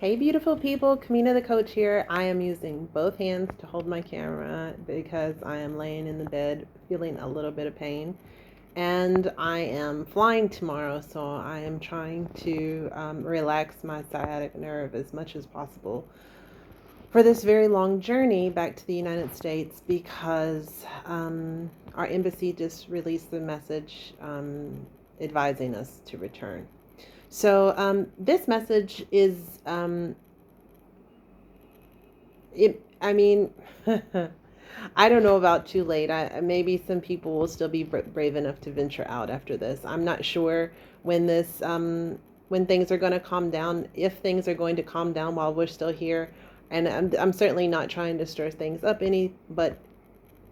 Hey, beautiful people, Kamina the Koach here. I am using both hands to hold my camera because I am laying in the bed feeling a little bit of pain. And I am flying tomorrow, so I am trying to relax my sciatic nerve as much as possible for this very long journey back to the United States because our embassy just released the message advising us to return. So this message is, it. I mean, I don't know about too late. Maybe some people will still be brave enough to venture out after this. I'm not sure when when things are going to calm down, if things are going to calm down while we're still here. And I'm certainly not trying to stir things up any, but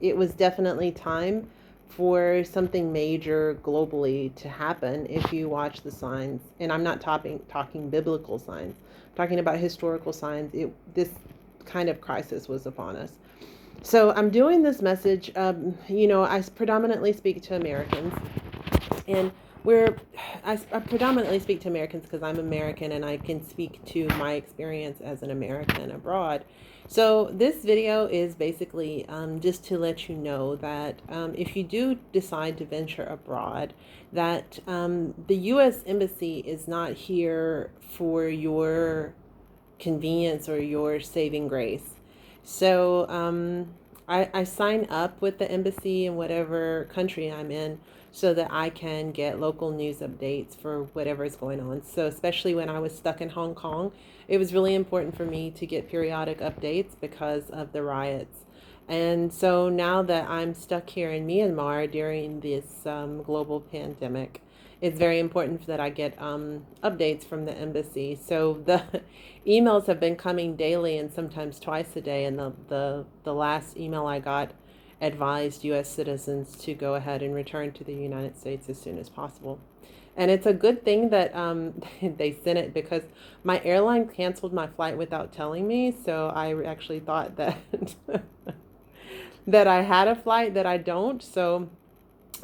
it was definitely time for something major globally to happen if you watch the signs. And I'm not talking biblical signs. I'm talking about historical signs. This kind of crisis was upon us. So I'm doing this message. I predominantly speak to Americans, and I predominantly speak to Americans because I'm American and I can speak to my experience as an American abroad. So this video is basically just to let you know that if you do decide to venture abroad, that the U.S. Embassy is not here for your convenience or your saving grace. So I sign up with the embassy in whatever country I'm in so that I can get local news updates for whatever is going on. So especially when I was stuck in Hong Kong, it was really important for me to get periodic updates because of the riots. And so now that I'm stuck here in Myanmar during this global pandemic, it's very important that I get updates from the embassy. So the emails have been coming daily and sometimes twice a day. And the last email I got advised U.S. citizens to go ahead and return to the United States as soon as possible. And it's a good thing that they sent it because my airline canceled my flight without telling me. So I actually thought that that I had a flight that I don't. So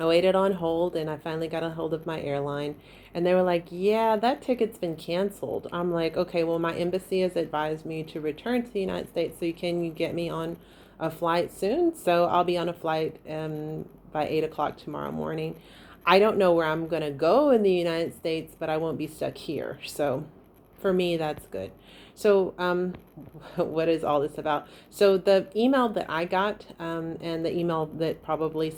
I waited on hold and I finally got a hold of my airline and they were like, yeah, that ticket's been canceled. I'm like, okay, well, my embassy has advised me to return to the United States. So can you get me on a flight soon? So I'll be on a flight by 8 o'clock tomorrow morning. I don't know where I'm going to go in the United States, but I won't be stuck here. So for me, that's good. So, what is all this about? So the email that I got, and the email that probably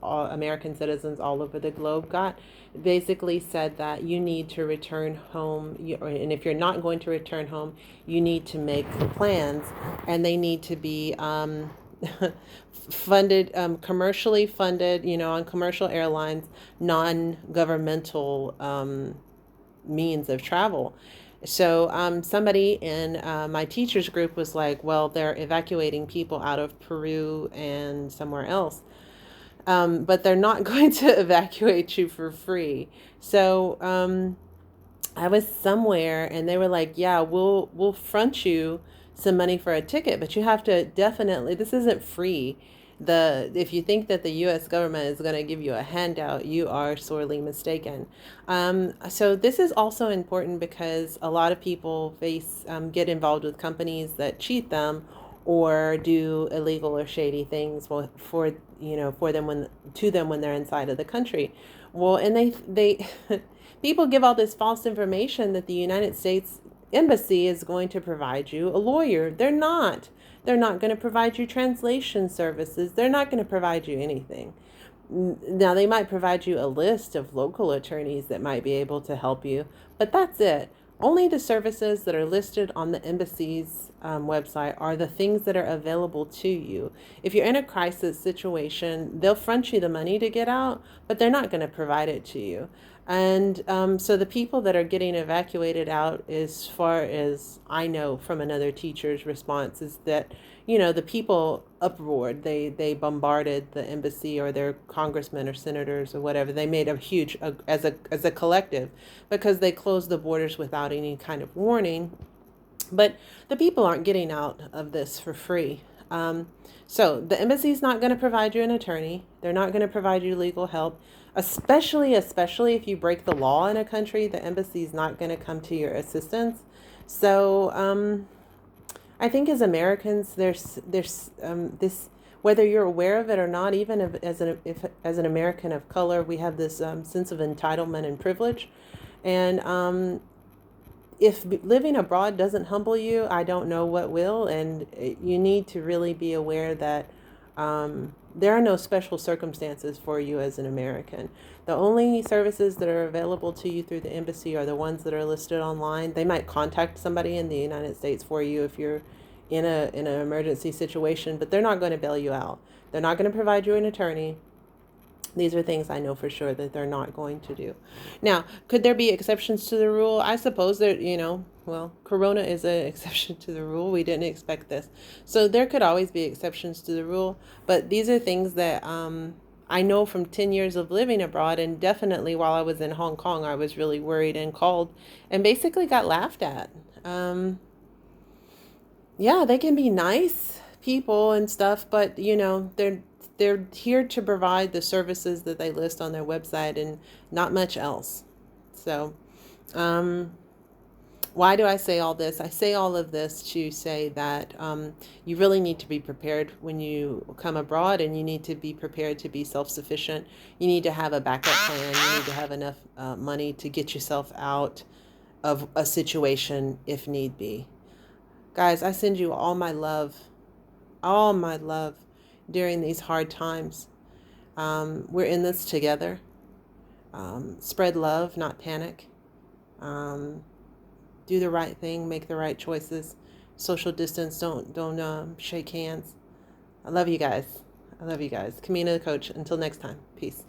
American citizens all over the globe got, basically said that you need to return home. And if you're not going to return home, you need to make plans, and they need to be funded, commercially funded, on commercial airlines, non-governmental means of travel. So somebody in my teacher's group was like, well, they're evacuating people out of Peru and somewhere else. But they're not going to evacuate you for free. So I was somewhere and they were like, yeah, we'll front you some money for a ticket, but you have to definitely, this isn't free. If you think that the U.S. government is going to give you a handout, you are sorely mistaken. So this is also important because a lot of people get involved with companies that cheat them or do illegal or shady things for them when they're inside of the country. Well, and they people give all this false information that the United States Embassy is going to provide you a lawyer. They're not. They're not going to provide you translation services. They're not going to provide you anything. Now, they might provide you a list of local attorneys that might be able to help you, but that's it. Only the services that are listed on the embassy's website are the things that are available to you. If you're in a crisis situation, they'll front you the money to get out, but they're not going to provide it to you. And so the people that are getting evacuated out, as far as I know from another teacher's response, is that, the people uproared. They bombarded the embassy or their congressmen or senators or whatever. They made a huge, as a collective, because they closed the borders without any kind of warning. But the people aren't getting out of this for free. So the embassy is not going to provide you an attorney. They're not going to provide you legal help, especially if you break the law in a country. The embassy is not going to come to your assistance. So I think as Americans, there's this, whether you're aware of it or not, even if as an American of color, we have this sense of entitlement and privilege. And if living abroad doesn't humble you, I don't know what will. And you need to really be aware that there are no special circumstances for you as an American. The only services that are available to you through the embassy are the ones that are listed online. They might contact somebody in the United States for you if you're in an emergency situation, but they're not going to bail you out. They're not going to provide you an attorney. These are things I know for sure that they're not going to do. Now, could there be exceptions to the rule? I suppose that, well, Corona is an exception to the rule. We didn't expect this. So there could always be exceptions to the rule. But these are things that I know from 10 years of living abroad. And definitely while I was in Hong Kong, I was really worried and called and basically got laughed at. Yeah, they can be nice people and stuff, but they're here to provide the services that they list on their website and not much else. So, why do I say all this? I say all of this to say that you really need to be prepared when you come abroad, and you need to be prepared to be self-sufficient. You need to have a backup plan. You need to have enough money to get yourself out of a situation if need be. Guys, I send you all my love during these hard times. We're in this together. Spread love, not panic. Do the right thing, make the right choices. Social distance, don't shake hands. I love you guys. Kamina the Koach. Until next time, peace.